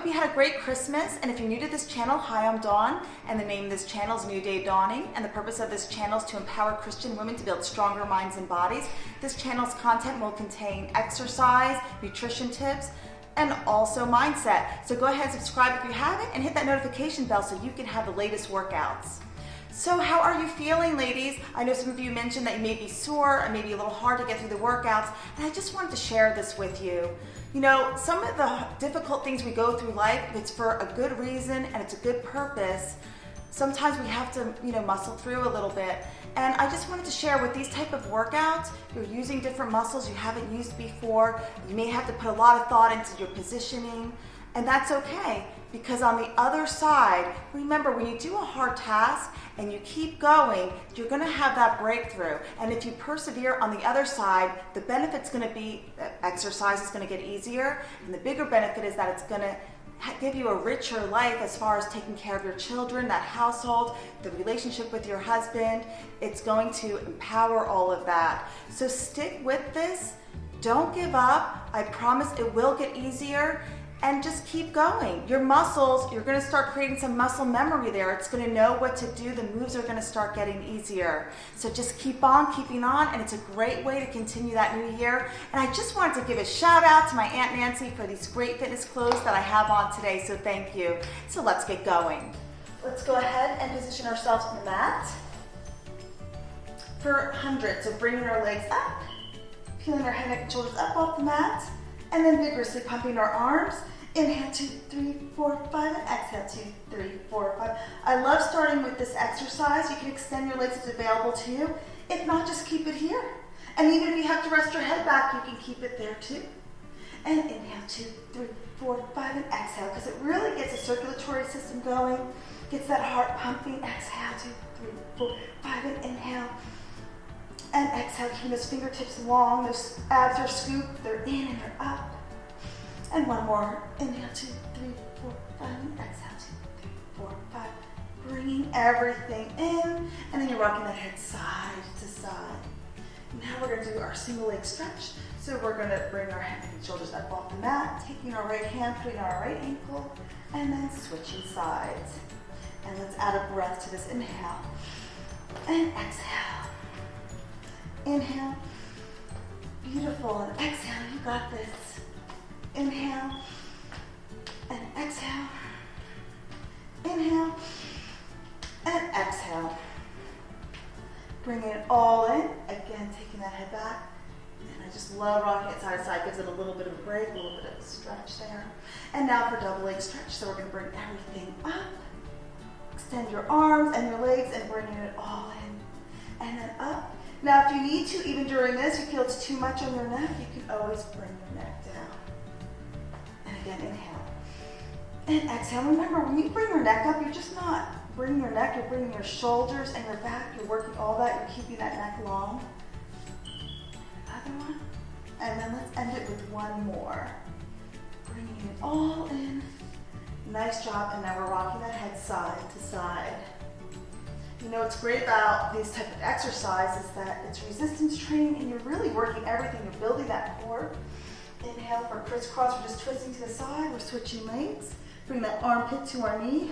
hope you had a great Christmas, and if you're new to this channel, hi, I'm Dawn, and the name of this channel is New Day Dawning, and the purpose of this channel is to empower Christian women to build stronger minds and bodies. This channel's content will contain exercise, nutrition tips, and also mindset. So go ahead and subscribe if you haven't, and hit that notification bell so you can have the latest workouts. So how are you feeling, ladies? I know some of you mentioned that you may be sore and maybe a little hard to get through the workouts, and I just wanted to share this with you. You know, some of the difficult things we go through life, it's for a good reason and it's a good purpose. Sometimes we have to, muscle through a little bit. And I just wanted to share with these type of workouts, you're using different muscles you haven't used before. You may have to put a lot of thought into your positioning, and that's okay. Because on the other side, remember, when you do a hard task and you keep going, you're gonna have that breakthrough. And if you persevere on the other side, the benefit's gonna be that exercise is gonna get easier. And the bigger benefit is that it's gonna give you a richer life as far as taking care of your children, that household, the relationship with your husband. It's going to empower all of that. So stick with this. Don't give up. I promise it will get easier. And just keep going. Your muscles, you're gonna start creating some muscle memory there. It's gonna know what to do. The moves are gonna start getting easier. So just keep on keeping on, and it's a great way to continue that new year. And I just wanted to give a shout out to my Aunt Nancy for these great fitness clothes that I have on today, so thank you. So let's get going. Let's go ahead and position ourselves on the mat for 100. So bringing our legs up, peeling our head, neck, and shoulders up off the mat, and then vigorously pumping our arms. Inhale, 2, 3, 4, 5, and exhale, 2, 3, 4, 5. I love starting with this exercise. You can extend your legs if it's available to you. If not, just keep it here. And even if you have to rest your head back, you can keep it there too. And inhale, 2, 3, 4, 5, and exhale, because it really gets the circulatory system going, gets that heart pumping. Exhale, 2, 3, 4, 5, and inhale. And exhale, keeping those fingertips long, those abs are scooped, they're in and they're up. And one more. Inhale, 2, 3, 4, 5, and exhale, 2, 3, 4, 5. Bringing everything in, and then you're rocking that head side to side. Now we're gonna do our single leg stretch. So we're gonna bring our head and shoulders up off the mat, taking our right hand, putting on our right ankle, and then switching sides. And let's add a breath to this. Inhale, and exhale. Inhale, beautiful, and exhale, you got this. Inhale, and exhale. Inhale, and exhale. Bring it all in. Again, taking that head back. And I just love rocking it side to side. Gives it a little bit of a break, a little bit of a stretch there. And now for double leg stretch. So we're gonna bring everything up. Extend your arms and your legs and bringing it all in. And then up. Now, if you need to, even during this, you feel it's too much on your neck, you can always bring your neck down. And again, inhale. And exhale. Remember, when you bring your neck up, you're just not bringing your neck, you're bringing your shoulders and your back. You're working all that, you're keeping that neck long. Another one. And then let's end it with one more. Bringing it all in. Nice job. And now we're rocking that head side to side. You know what's great about this type of exercise is that it's resistance training and you're really working everything. You're building that core. Inhale for crisscross. We're just twisting to the side. We're switching legs. Bring that armpit to our knee.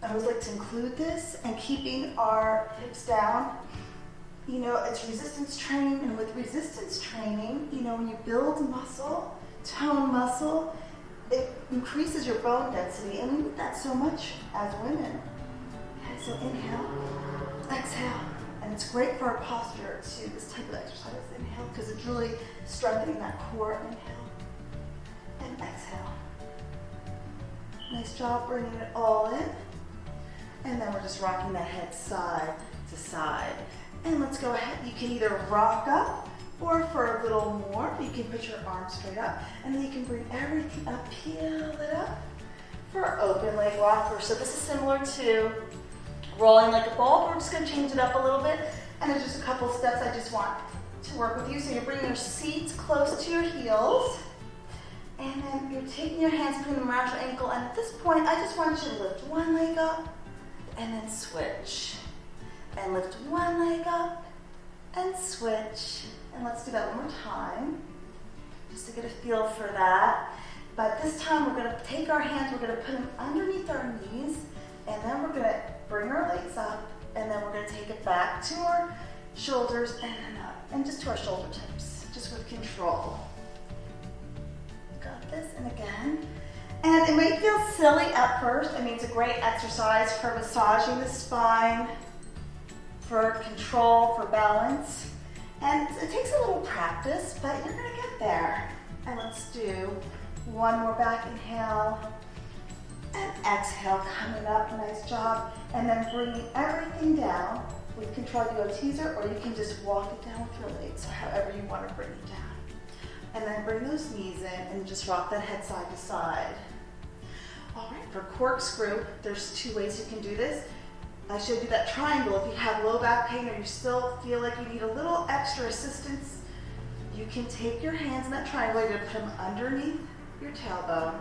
I always like to include this and keeping our hips down. You know, it's resistance training, and with resistance training, when you build muscle, tone muscle, it increases your bone density, and we need that so much as women. So inhale, exhale, and it's great for our posture too, this type of exercise. Inhale, because it's really strengthening that core. Inhale, and exhale. Nice job bringing it all in. And then we're just rocking that head side to side. And let's go ahead, you can either rock up, or for a little more, you can put your arms straight up, and then you can bring everything up, peel it up for open leg rocker. So this is similar to rolling like a ball, but we're just gonna change it up a little bit. And there's just a couple steps I just want to work with you. So you're bringing your seats close to your heels. And then you're taking your hands, putting them around your ankle. And at this point, I just want you to lift one leg up and then switch. And lift one leg up and switch. And let's do that one more time, just to get a feel for that. But this time we're gonna take our hands, we're gonna put them underneath our knees, and then we're gonna bring our legs up, and then we're gonna take it back to our shoulders and then up, and just to our shoulder tips, just with control. Got this, and again. And it may feel silly at first. I mean, it's a great exercise for massaging the spine, for control, for balance. And it takes a little practice, but you're gonna get there. And let's do one more back inhale and exhale, coming up, nice job. And then bringing everything down with control. You go teaser, or you can just walk it down with your legs, so however you want to bring it down. And then bring those knees in and just rock that head side to side. All right, for corkscrew, there's 2 ways you can do this. I showed you that triangle. If you have low back pain or you still feel like you need a little extra assistance, you can take your hands in that triangle, you're gonna put them underneath your tailbone,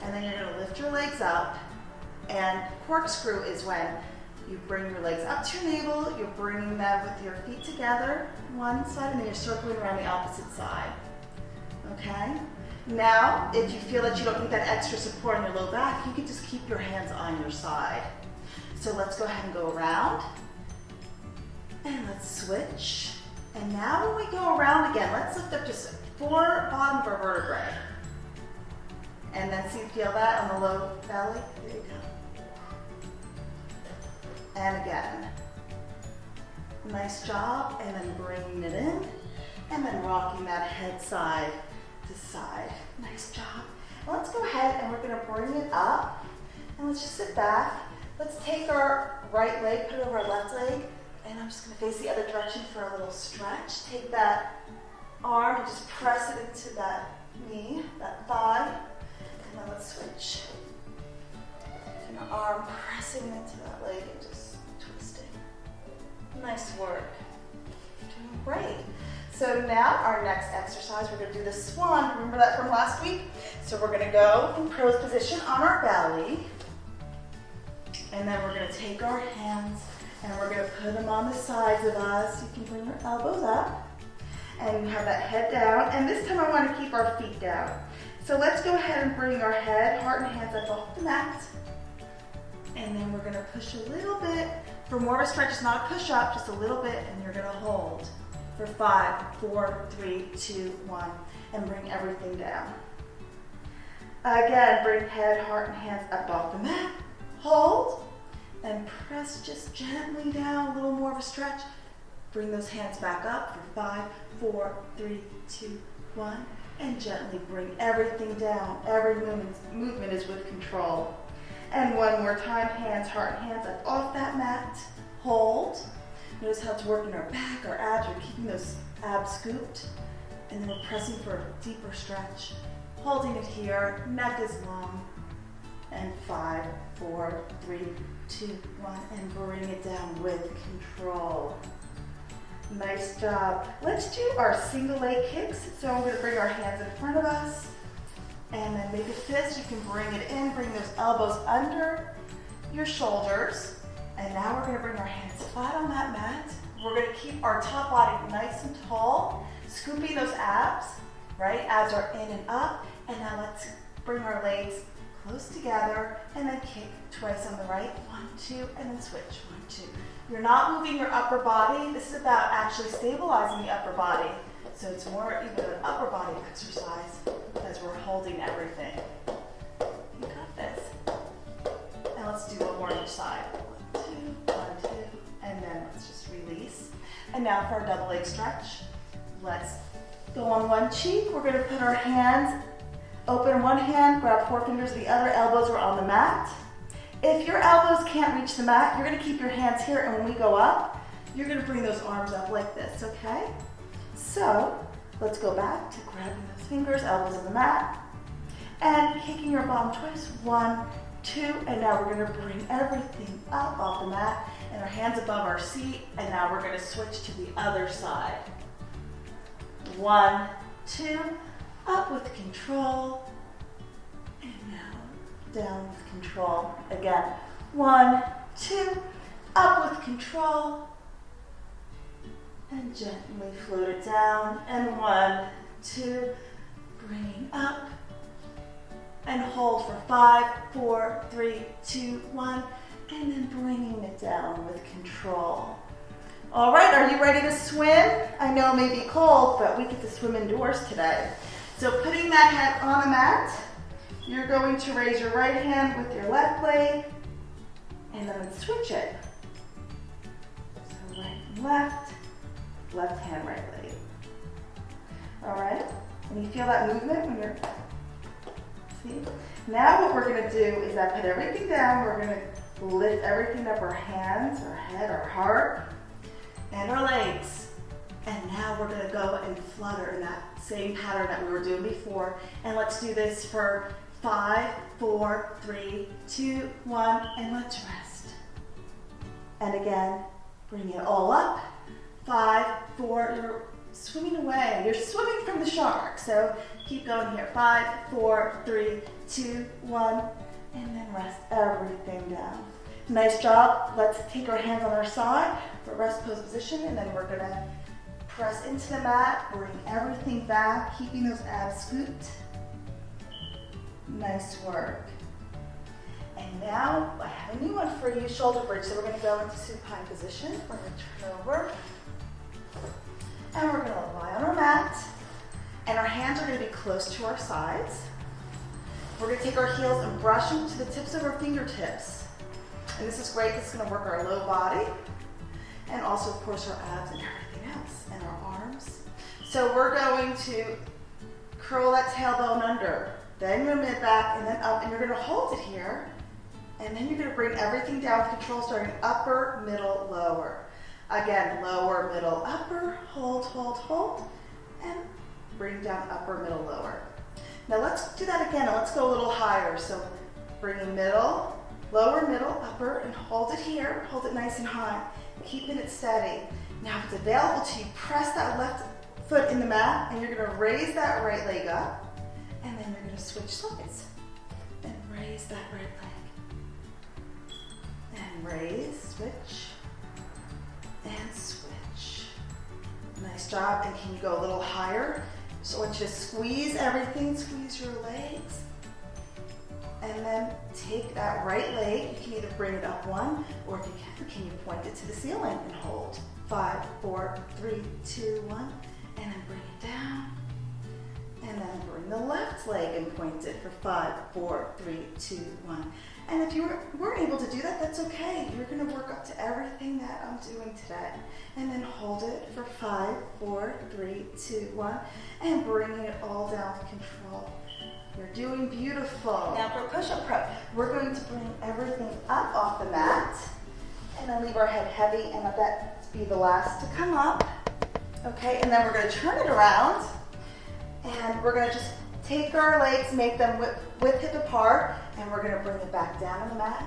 and then you're gonna lift your legs up. And corkscrew is when you bring your legs up to your navel, you're bringing them with your feet together, one side, and then you're circling around the opposite side. Okay? Now, if you feel that you don't need that extra support on your low back, you can just keep your hands on your side. So let's go ahead and go around. And let's switch. And now when we go around again, let's lift up just 4 bottom of our vertebrae. And then see, feel that on the low belly? There you go. And again. Nice job. And then bringing it in. And then rocking that head side to side. Nice job. Now let's go ahead and we're going to bring it up. And let's just sit back. Let's take our right leg, put it over our left leg. And I'm just going to face the other direction for a little stretch. Take that arm and just press it into that knee, that thigh. And then let's switch. And our arm pressing into that leg and just twisting. Nice work. Doing great. So now our next exercise, we're going to do the swan. Remember that from last week? So we're going to go in crow's position on our belly. And then we're going to take our hands and we're going to put them on the sides of us. You can bring your elbows up and have that head down. And this time I want to keep our feet down. So let's go ahead and bring our head, heart, and hands up off the mat. And then we're going to push a little bit. For more of a stretch, it's not a push up, just a little bit, and you're going to hold for 5, 4, 3, 2, 1, and bring everything down. Again, bring head, heart, and hands up off the mat. Hold, and press just gently down, a little more of a stretch. Bring those hands back up for 5, 4, 3, 2, 1, and gently bring everything down. Every movement is with control. And one more time, hands, heart, and hands up off that mat. Hold. Notice how it's working our back, our abs. We're keeping those abs scooped. And then we're pressing for a deeper stretch. Holding it here, neck is long. And 5, 4, 3, 2, 1, and bring it down with control. Nice job. Let's do our single leg kicks. So I'm going to bring our hands in front of us. And then make a fist. You can bring it in, bring those elbows under your shoulders. And now we're going to bring our hands flat on that mat. We're going to keep our top body nice and tall, scooping those abs, right? Abs are in and up. And now let's bring our legs close together and then kick twice on the right. 1, 2, and then switch. 1, 2. You're not moving your upper body. This is about actually stabilizing the upper body. So it's more even an upper body exercise as we're holding everything. You got this. And let's do one more on each side. 1, 2, 1, 2, and then let's just release. And now for our double leg stretch. Let's go on one cheek. We're going to put our hands open one hand, grab 4 fingers of the other, elbows are on the mat. If your elbows can't reach the mat, you're going to keep your hands here, and when we go up, you're going to bring those arms up like this, okay? So let's go back to grabbing those fingers, elbows on the mat, and kicking your bottom twice. 1, 2, and now we're going to bring everything up off the mat, and our hands above our seat, and now we're going to switch to the other side. 1, 2, up with control, and now down with control. Again, 1, 2, up with control, and gently float it down, and 1, 2, bringing up, 5, 4, 3, 2, 1, and then bringing it down with control. All right, are you ready to swim? I know it may be cold, but we get to swim indoors today. So putting that head on the mat, you're going to raise your right hand with your left leg, and then switch it. So right and left hand, right leg. All right, and you feel that movement when you're, see? Now what we're gonna do is I put everything down, we're gonna lift everything up, our hands, our head, our heart, and our legs. And now we're gonna go and flutter in that same pattern that we were doing before. And let's do this for 5, 4, 3, 2, 1, and let's rest. And again, bring it all up. 5, 4, you're swimming away. You're swimming from the shark. So keep going here. 5, 4, 3, 2, 1, and then rest everything down. Nice job. Let's take our hands on our side for rest pose position, and then we're gonna press into the mat, bring everything back, keeping those abs scooped. Nice work. And now I have a new one for you, shoulder bridge. So we're gonna go into supine position. We're gonna turn over, and we're gonna lie on our mat, and our hands are gonna be close to our sides. We're gonna take our heels and brush them to the tips of our fingertips. And this is great, this is gonna work our low body, and also of course our abs and everything else, and our arms. So we're going to curl that tailbone under, then your mid back, and then up, and you're gonna hold it here, and then you're gonna bring everything down with control, starting upper, middle, lower. Again, lower, middle, upper, hold, hold, hold, and bring down upper, middle, lower. Now let's do that again, and let's go a little higher. So bringing middle, lower, middle, upper, and hold it here, hold it nice and high, keeping it steady. Now if it's available to you, press that left foot in the mat, and you're gonna raise that right leg up, and then you're gonna switch sides, and raise that right leg, and raise, switch, and switch. Nice job, and can you go a little higher? So I want you to squeeze everything, squeeze your legs, and then take that right leg. You can either bring it up one, or if you can you point it to the ceiling and hold. 5, 4, 3, 2, 1, and then bring it down. And then bring the left leg and point it for 5, 4, 3, 2, 1. And if you weren't able to do that, that's okay. You're gonna work up to everything that I'm doing today. And then hold it for 5, 4, 3, 2, 1, and bring it all down with control. You're doing beautiful. Now for push-up prep, we're going to bring everything up off the mat, and then leave our head heavy, and let that be the last to come up. Okay, and then we're gonna turn it around, and we're gonna just take our legs, make them width hip apart, and we're gonna bring it back down on the mat,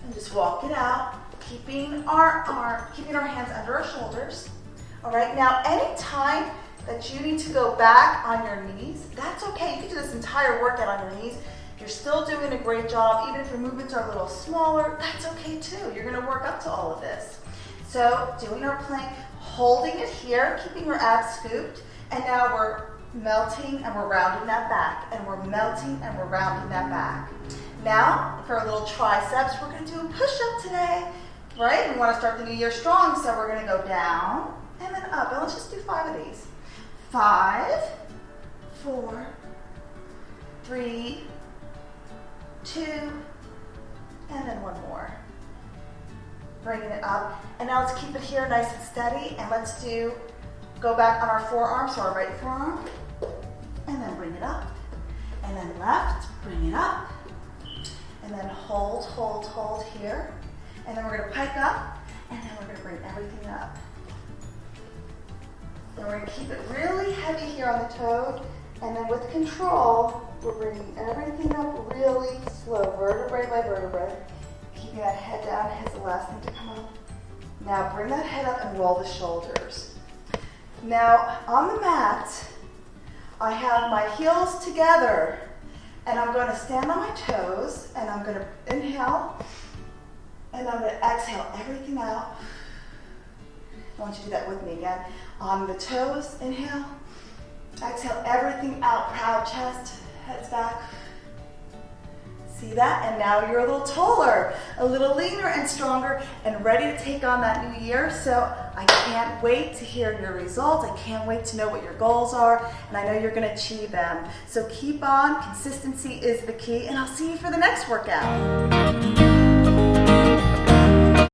and just walk it out, keeping our hands under our shoulders. All right, now anytime that you need to go back on your knees, that's okay. You can do this entire workout on your knees. You're still doing a great job. Even if your movements are a little smaller, that's okay too. You're gonna work up to all of this. So doing our plank, holding it here, keeping your abs scooped, and now we're melting and we're rounding that back, and we're melting and we're rounding that back. Now for a little triceps, we're gonna do a push-up today, right? We wanna start the new year strong, so we're gonna go down and then up, and let's just do 5 of these. 5, 4, 3, 2, and then one more. Bringing it up, and now let's keep it here nice and steady, and let's go back on our forearm, so our right forearm, and then bring it up, and then left, bring it up, and then hold, hold, hold here, and then we're gonna pike up, and then we're gonna bring everything up. And we're gonna keep it really heavy here on the toe, and then with control, we're bringing everything up really slow, vertebrae by vertebrae, keeping that head down, head's the last thing to come up. Now bring that head up and roll the shoulders. Now on the mat, I have my heels together, and I'm gonna stand on my toes, and I'm gonna inhale, and I'm gonna exhale everything out. I want you to do that with me again. On the toes, inhale, exhale everything out, proud chest, heads back. See that? And now you're a little taller, a little leaner and stronger, and ready to take on that new year. So I can't wait to hear your results. I can't wait to know what your goals are, and I know you're going to achieve them. So keep on. Consistency is the key, and I'll see you for the next workout.